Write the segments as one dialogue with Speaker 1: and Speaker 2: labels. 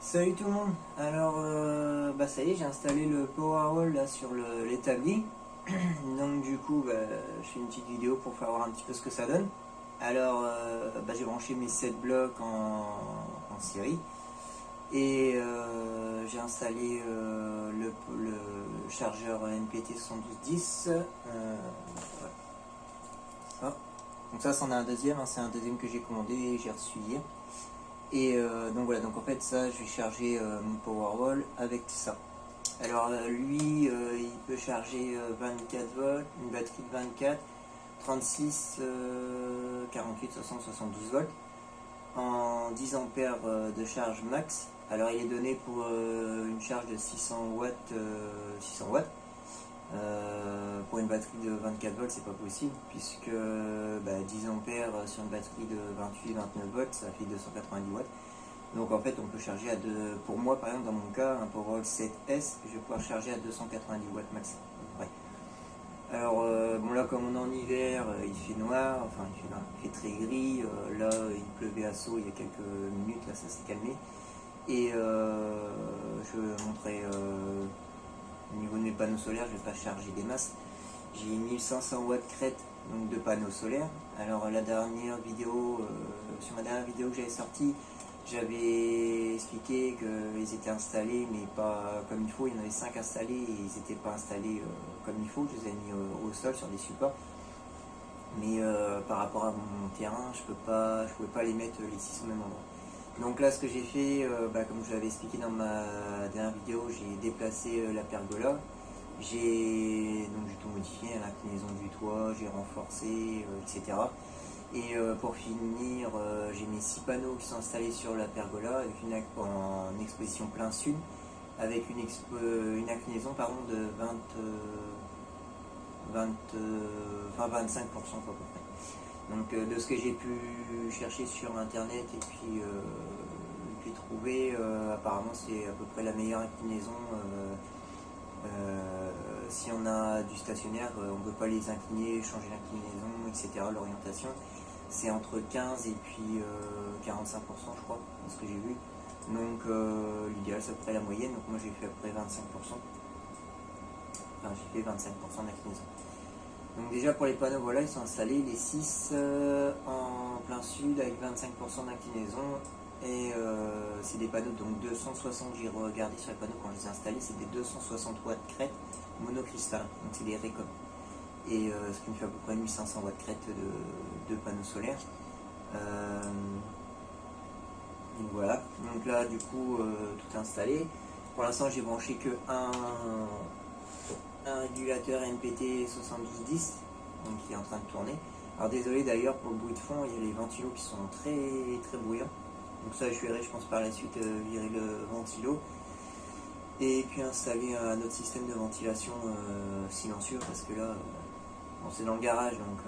Speaker 1: Salut tout le monde. Alors ça y est, j'ai installé le Powerwall là sur l'établi. Donc du coup je fais une petite vidéo pour faire voir un petit peu ce que ça donne. Alors j'ai branché mes 7 blocs en série et j'ai installé le chargeur NPT 7210. Voilà. Ça. Donc ça c'en a un deuxième, hein, c'est un deuxième que j'ai commandé et j'ai reçu hier. Et donc voilà, donc en fait ça je vais charger mon Powerwall avec ça. Alors lui il peut charger 24 volts, une batterie de 24, 36, 48, 60, 72 volts en 10 ampères de charge max. Alors il est donné pour une charge de 600 watts, 600 watts. Pour une batterie de 24 volts c'est pas possible puisque 10 ampères sur une batterie de 28-29 volts ça fait 290 watts. Donc en fait on peut charger à pour moi par exemple dans mon cas un Powerwall 7S je vais pouvoir charger à 290 watts max. Ouais. Alors bon là comme on est en hiver il fait noir, enfin il fait très gris, là il pleuvait à Sceaux il y a quelques minutes, là ça s'est calmé. Et je vais montrer au niveau de mes panneaux solaires, je ne vais pas charger des masses. J'ai 1500 watts crête donc de panneaux solaires. Alors la dernière vidéo, sur ma dernière vidéo que j'avais sortie, j'avais expliqué qu'ils étaient installés mais pas comme il faut. Il y en avait 5 installés et ils n'étaient pas installés comme il faut. Je les ai mis au sol sur des supports. Mais par rapport à mon terrain, je pouvais pas les mettre les 6 au même endroit. Donc là ce que j'ai fait, comme je l'avais expliqué dans ma dernière vidéo, j'ai déplacé la pergola, j'ai tout modifié, l'inclinaison du toit, j'ai renforcé, etc. Et pour finir, j'ai mes 6 panneaux qui sont installés sur la pergola avec en exposition plein sud, avec une inclinaison de 25% à peu près. Donc de ce que j'ai pu chercher sur internet et puis trouver, apparemment c'est à peu près la meilleure inclinaison. Si on a du stationnaire, on ne peut pas les incliner, changer l'inclinaison, etc. L'orientation, c'est entre 15 et puis 45% je crois, dans ce que j'ai vu. Donc l'idéal c'est à peu près la moyenne, donc moi j'ai fait à peu près 25%. Enfin j'ai fait 25% d'inclinaison. Donc déjà pour les panneaux, voilà, ils sont installés, les 6 en plein sud avec 25% d'inclinaison. Et c'est des panneaux donc 260, j'ai regardé sur les panneaux quand je les ai installés, c'est des 260 watts crête monocristal, donc c'est des Récom. Et ce qui me fait à peu près 1500 watts crête de panneaux solaires. Donc voilà, donc là du coup tout est installé. Pour l'instant j'ai branché que un régulateur NPT 7210 donc qui est en train de tourner. Alors désolé d'ailleurs pour le bruit de fond, il y a les ventilos qui sont très bruyants. Donc ça je verrai je pense par la suite virer le ventilo. Et puis installer un autre système de ventilation silencieux parce que là, bon, c'est dans le garage donc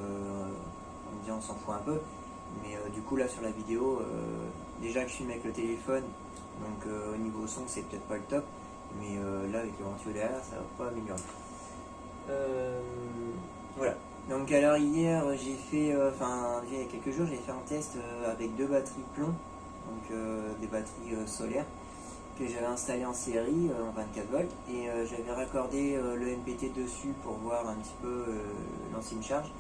Speaker 1: on s'en fout un peu. Mais du coup là sur la vidéo, déjà que je filme avec le téléphone, donc au niveau son c'est peut-être pas le top. Mais là avec le ventilo derrière ça va pas améliorer. Voilà. Donc alors hier j'ai fait, il y a quelques jours j'ai fait un test avec 2 batteries plomb, donc des batteries solaires que j'avais installées en série en 24 volts et j'avais raccordé le MPT dessus pour voir un petit peu l'ancienne charge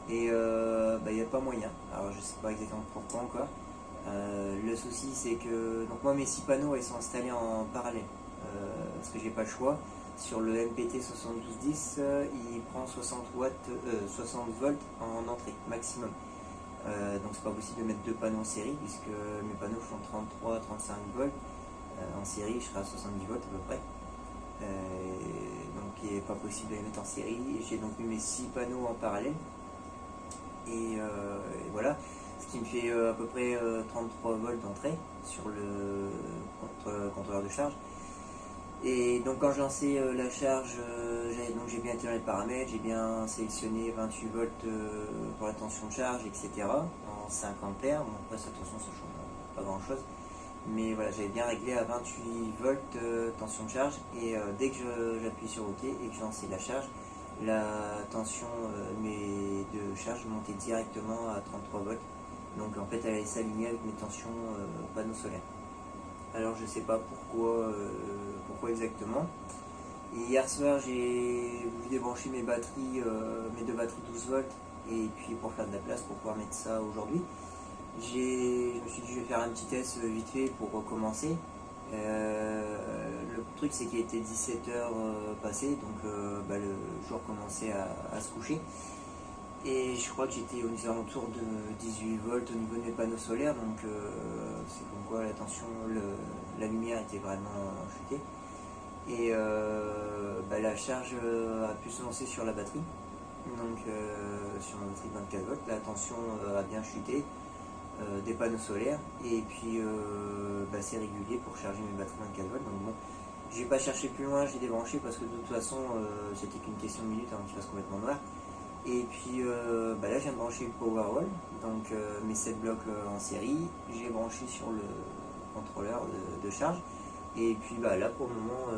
Speaker 1: et il n'y a pas moyen. Alors je sais pas exactement pourquoi encore. Le souci c'est que donc moi mes 6 panneaux ils sont installés en parallèle parce que j'ai pas le choix. Sur le MPT 7210 il prend 60 volts en entrée maximum. Donc c'est pas possible de mettre 2 panneaux en série puisque mes panneaux font 33-35 volts. En série je serai à 70 volts à peu près. Donc il n'est pas possible de les mettre en série. J'ai donc mis mes 6 panneaux en parallèle. Et voilà. Ce qui me fait à peu près 33 volts d'entrée sur le contrôleur de charge. Et donc quand j'ai lancé la charge, j'ai bien intégré les paramètres, j'ai bien sélectionné 28 volts pour la tension de charge, etc. en 5 ampères. Bon, après cette tension ça change pas grand chose. Mais voilà, j'avais bien réglé à 28 volts tension de charge. Et dès que j'appuie sur OK et que je lançais la charge, la tension de charge montait directement à 33 volts. Donc en fait elle allait s'aligner avec mes tensions panneaux solaires. Alors je sais pas pourquoi exactement. Et hier soir j'ai voulu débrancher mes batteries, mes deux batteries 12 volts, et puis pour faire de la place pour pouvoir mettre ça aujourd'hui. Je me suis dit je vais faire un petit test vite fait pour recommencer. Le truc c'est qu'il était 17h passé, donc le jour commençait à se coucher. Et je crois que j'étais aux alentours de 18 volts au niveau de mes panneaux solaires, donc c'est comme quoi la tension, la lumière était vraiment chutée. Et la charge a pu se lancer sur la batterie, donc sur ma batterie 24 volts, la tension a bien chuté, des panneaux solaires, et puis c'est régulier pour charger mes batteries 24 volts. Donc bon, j'ai pas cherché plus loin, j'ai débranché parce que de toute façon c'était qu'une question de minutes avant qu'il fasse complètement noir. Et puis là je viens de brancher le Powerwall, donc mes 7 blocs en série, j'ai branché sur le contrôleur de charge, et puis là pour le moment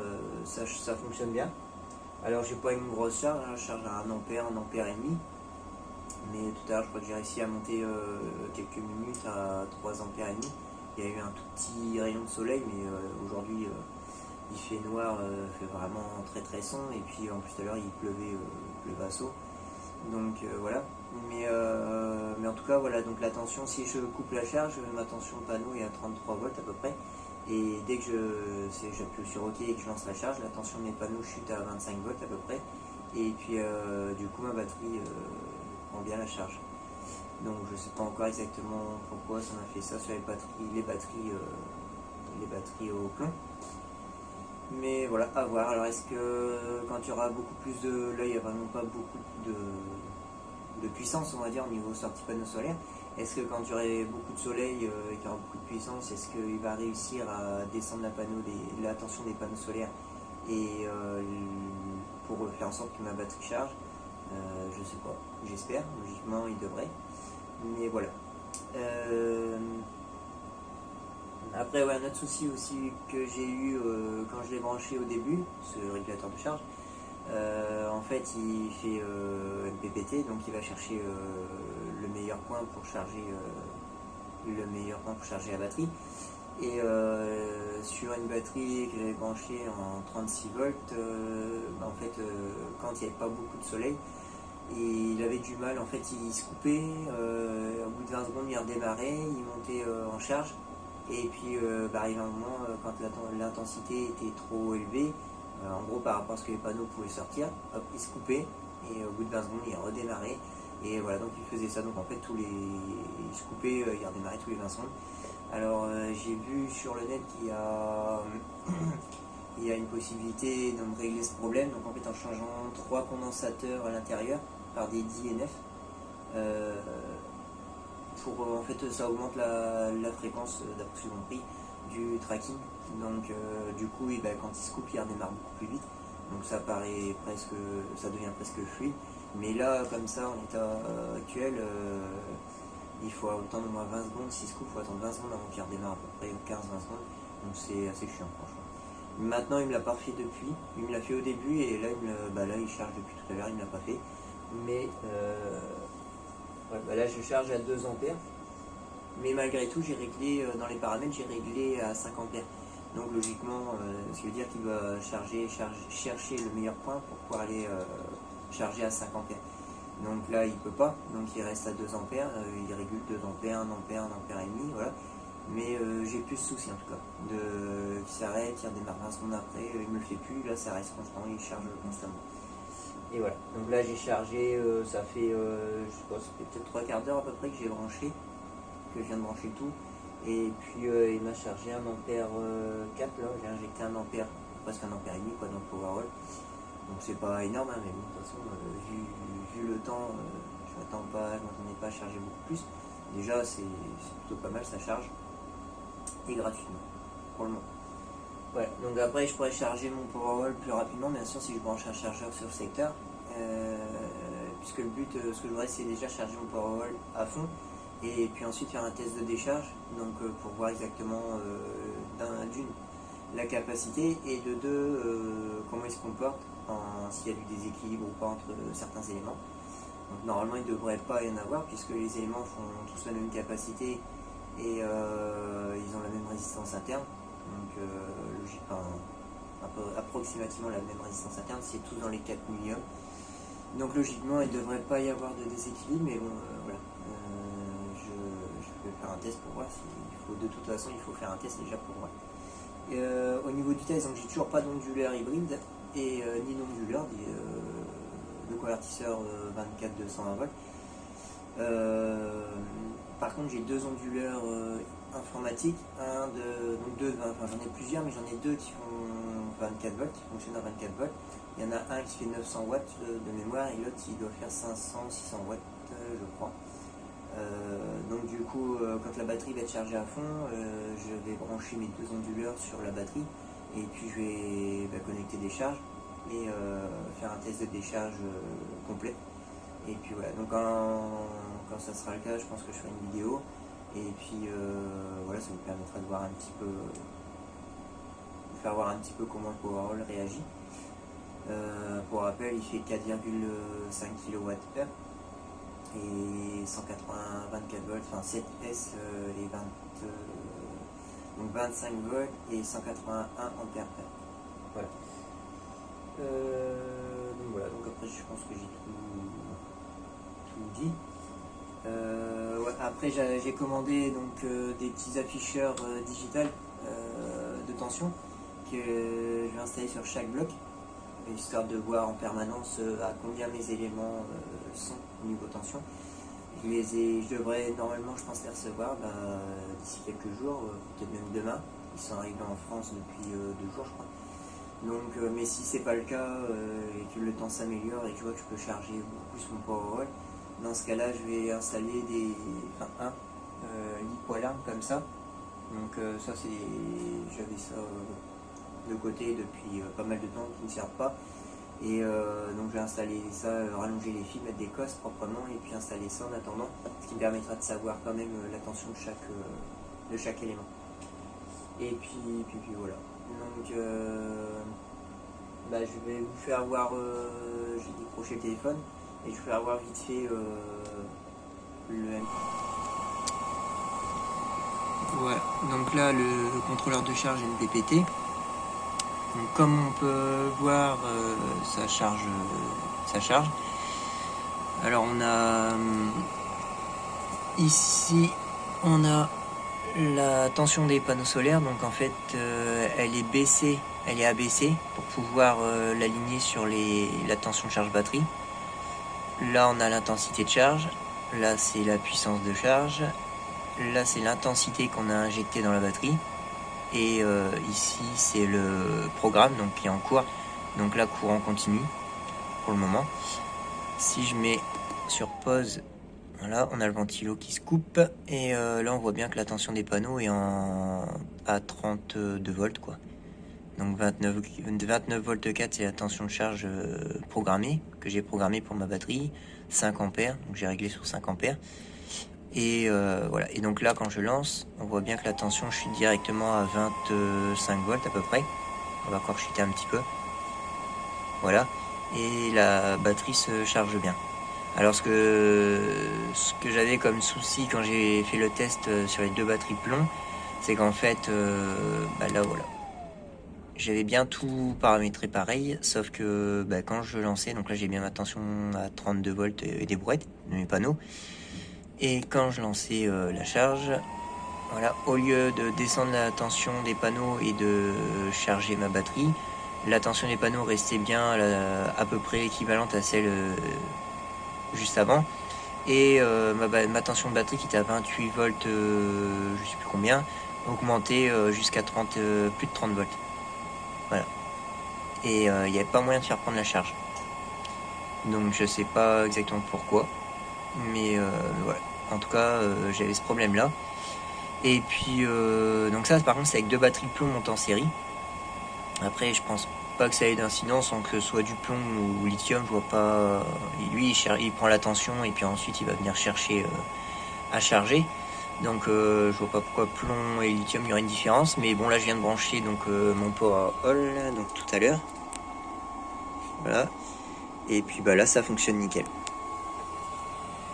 Speaker 1: ça fonctionne bien. Alors j'ai pas une grosse charge, hein, je charge à 1 ampère, 1 ampère et demi, mais tout à l'heure je crois que j'ai réussi à monter quelques minutes à 3 ampères et demi. Il y a eu un tout petit rayon de soleil, mais aujourd'hui il fait noir, fait vraiment très très sombre, et puis en plus tout à l'heure il pleuvait à saut. Donc voilà, mais en tout cas voilà, donc la tension, si je coupe la charge, ma tension panneau est à 33 volts à peu près, et dès que j'appuie sur OK et que je lance la charge, la tension de mes panneaux chute à 25 volts à peu près, et puis du coup ma batterie prend bien la charge. Donc je sais pas encore exactement pourquoi ça m'a fait ça sur les batteries au plomb. Mais voilà, à voir. Alors est-ce que quand il y aura beaucoup plus de... Là il n'y a vraiment pas beaucoup de puissance, on va dire, au niveau sortie panneau solaire. Est-ce que quand il y aurait beaucoup de soleil et qu'il y aura beaucoup de puissance, est-ce qu'il va réussir à descendre la tension des panneaux solaires et pour faire en sorte que ma batterie charge? Je sais pas, j'espère, logiquement il devrait. Mais voilà. Après, ouais, un autre souci aussi que j'ai eu quand je l'ai branché au début, ce régulateur de charge, en fait il fait MPPT, donc il va chercher le meilleur point pour charger la batterie. Et sur une batterie que j'avais branchée en 36 volts, en fait quand il n'y avait pas beaucoup de soleil, et il avait du mal, en fait il se coupait, au bout de 20 secondes il redémarrait, il montait en charge. Et puis arrivé un moment, quand l'intensité était trop élevée, en gros par rapport à ce que les panneaux pouvaient sortir, hop, il se coupait, et au bout de 20 secondes il redémarrait. Et voilà, donc il faisait ça, donc en fait il se coupait, il redémarrait tous les 20 secondes. Alors j'ai vu sur le net qu'il y a il y a une possibilité de régler ce problème, donc en fait en changeant 3 condensateurs à l'intérieur par des DNF, en fait ça augmente la fréquence, d'après ce que j'ai compris, du tracking. Donc du coup quand il se coupe il redémarre beaucoup plus vite, donc ça devient presque fluide. Mais là comme ça en état actuel, il faut attendre au moins 20 secondes. S'il se coupe il faut attendre 20 secondes avant qu'il redémarre, à peu près 15-20 secondes, donc c'est assez chiant franchement. Maintenant il me l'a pas fait depuis, il me l'a fait au début, et là il charge depuis tout à l'heure, il me l'a pas fait. Mais là je charge à 2 ampères, mais malgré tout j'ai réglé dans les paramètres, j'ai réglé à 5 ampères. Donc logiquement, ce qui veut dire qu'il doit chercher le meilleur point pour pouvoir aller charger à 5 ampères. Donc là il peut pas, donc il reste à 2 ampères, il régule 2 ampères, 1 ampère, 1 ampère et demi, voilà. Mais j'ai plus de soucis en tout cas, qu'il s'arrête, il redémarre 20 secondes après, il me le fait plus, là ça reste constant, il charge constamment. Et voilà, donc là j'ai chargé, ça fait, je sais pas, ça fait peut-être 3 quarts d'heure à peu près que j'ai branché, que je viens de brancher le tout. Et puis il m'a chargé 1 ampère 4, là j'ai injecté 1 ampère, presque 1 ampère et demi quoi, dans le Powerwall. Donc c'est pas énorme, hein, mais bon, de toute façon, vu le temps, je m'attendais pas à charger beaucoup plus. Déjà c'est plutôt pas mal, ça charge, et gratuitement, pour le moment. Voilà, donc après je pourrais charger mon Powerwall plus rapidement, bien sûr, si je branche un chargeur sur le secteur, puisque le but, ce que je voudrais, c'est déjà charger mon Powerwall à fond, et puis ensuite faire un test de décharge, donc pour voir exactement d'une la capacité, et de deux comment il se comporte, s'il y a du déséquilibre ou pas entre certains éléments. Donc normalement il ne devrait pas y en avoir, puisque les éléments font tous la même capacité et ils ont la même résistance interne. Donc approximativement la même résistance interne, c'est tout dans les 4 millions. Donc logiquement il ne devrait pas y avoir de déséquilibre, mais bon voilà. Je vais faire un test pour voir de toute façon il faut faire un test déjà pour voir. Au niveau du test, donc j'ai toujours pas d'onduleur hybride et ni d'onduleur de convertisseur 24-220 volts. Par contre j'ai deux onduleurs informatiques, j'en ai plusieurs, mais j'en ai deux qui font 24 volts, qui fonctionnent à 24 volts. Il y en a un qui fait 900 watts de mémoire et l'autre il doit faire 500-600 watts je crois. Donc du coup quand la batterie va être chargée à fond, je vais brancher mes deux onduleurs sur la batterie et puis je vais connecter des charges et faire un test de décharge complet. Et puis voilà, donc quand ça sera le cas, je pense que je ferai une vidéo et puis voilà, ça vous permettra de voir un petit peu, de faire voir un petit peu comment le Powerwall réagit. Pour rappel, il fait 4,5 kWh et 24 volts, enfin 7S et 20, donc 25 volts et 181 ampères. Voilà. Donc voilà, donc après je pense que j'ai tout dit. Ouais, après j'ai commandé donc des petits afficheurs digital de tension que je vais installer sur chaque bloc, histoire de voir en permanence à combien mes éléments sont au niveau tension. Je devrais normalement, je pense, les recevoir d'ici quelques jours, peut-être même demain. Ils sont arrivés en France depuis 2 jours, je crois. Donc, mais si c'est pas le cas et que le temps s'améliore et que je vois que je peux charger beaucoup plus mon Powerwall, dans ce cas-là, je vais installer un lit poilarme comme ça. Donc ça, j'avais ça de côté depuis pas mal de temps qui ne servent pas. Et donc je vais installer ça, rallonger les fils, mettre des cosses proprement et puis installer ça en attendant, ce qui me permettra de savoir quand même la tension de chaque élément. Et puis voilà. Donc je vais vous faire voir, j'ai décroché le téléphone et je vais vous faire voir vite fait le MP. Voilà, donc là le contrôleur de charge MPPT. Donc, comme on peut voir, ça charge. Alors on a ici on a la tension des panneaux solaires, donc en fait elle est baissée, elle est abaissée pour pouvoir l'aligner sur la tension de charge batterie. Là on a l'intensité de charge, là c'est la puissance de charge, là c'est l'intensité qu'on a injectée dans la batterie. Et ici c'est le programme donc qui est en cours, donc là courant continu pour le moment. Si je mets sur pause, voilà, on a le ventilo qui se coupe et là on voit bien que la tension des panneaux est à 32 volts quoi. Donc 29 volts 4 c'est la tension de charge programmée que j'ai programmée pour ma batterie, 5 ampères, donc j'ai réglé sur 5 ampères. Et voilà, et donc là quand je lance, on voit bien que la tension, je suis directement à 25 volts à peu près. On va encore chuter un petit peu. Voilà, et la batterie se charge bien. Alors ce que j'avais comme souci quand j'ai fait le test sur les deux batteries plomb, c'est qu'en fait, là voilà, j'avais bien tout paramétré pareil, sauf que quand je lançais, donc là j'ai bien ma tension à 32 volts et des brouettes de mes panneaux. Et quand je lançais la charge, voilà, au lieu de descendre la tension des panneaux et de charger ma batterie, la tension des panneaux restait bien à peu près équivalente à celle juste avant. Et ma tension de batterie qui était à 28 volts, je sais plus combien, augmentait jusqu'à plus de 30 volts. Voilà. Et il n'y avait pas moyen de faire prendre la charge. Donc je sais pas exactement pourquoi. Mais voilà. En tout cas, j'avais ce problème-là. Et puis, donc ça, par contre, c'est avec deux batteries plomb montées en série. Après, je pense pas que ça ait d'incidence, sans que ce soit du plomb ou lithium, je vois pas. Lui, il prend la tension et puis ensuite, il va venir chercher à charger. Donc, je vois pas pourquoi plomb et lithium, il y aurait une différence. Mais bon, là, je viens de brancher donc mon Powerwall, donc tout à l'heure. Voilà. Et puis, là, ça fonctionne nickel.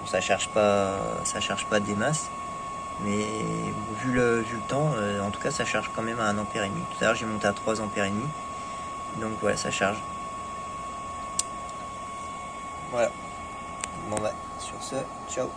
Speaker 1: Ça charge pas des masses. Mais vu le temps, en tout cas ça charge quand même à 1,5 ampère. Tout à l'heure j'ai monté à 3,5 ampères. Donc voilà, ça charge. Voilà. Bon bah, sur ce, ciao.